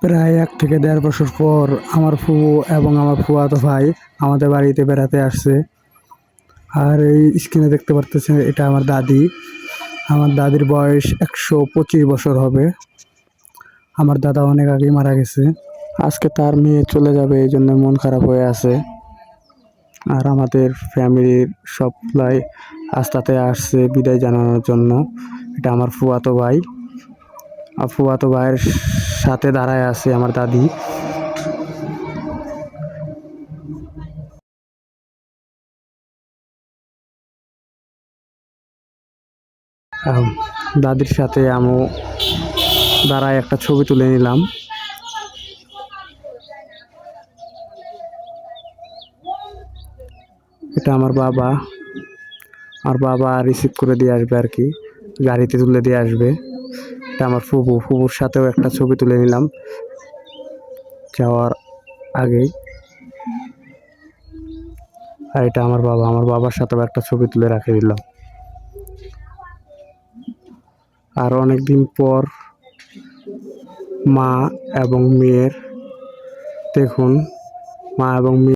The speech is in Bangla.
প্রায় 1 থেকে 1.5 বছর পর আমার ফুফু এবং আমার ফুফাতো ভাই আমাদের বাড়িতে বেড়াতে আসছে। আর এই স্ক্রিনে দেখতে পারতেছেন, এটা আমার দাদি। আমার দাদির বয়স 125 বছর হবে। আমার দাদা অনেক আগেই মারা গেছে। আজকে তার মেয়ে চলে যাবে, এই জন্য মন খারাপ হয়ে আছে। আর আমাদের ফ্যামিলির সবাই আস্তাতে আসছে বিদায় জানানোর জন্য। এটা আমার ফুফাতো ভাই। আর ফুফাতো ভাইয়ের সাথে দাঁড়ায় আছে আমার দাদি। দাদির সাথে আমি দাঁড়ায় একটা ছবি তুলে নিলাম। এটা আমার বাবা। আর বাবা রিসিভ করে দিয়ে আসবে আর কি, গাড়িতে তুলে দিয়ে আসবে। এটা আমার ফুফু, ফুফুর সাথেও একটা ছবি তুলে নিলাম যাওয়ার আগেই। আর এটা আমার বাবা, আমার বাবার সাথেও একটা ছবি তুলে রাখে দিলাম। আর অনেকদিন পর মা এবং মেয়ের, দেখুন, মা এবং মেয়ে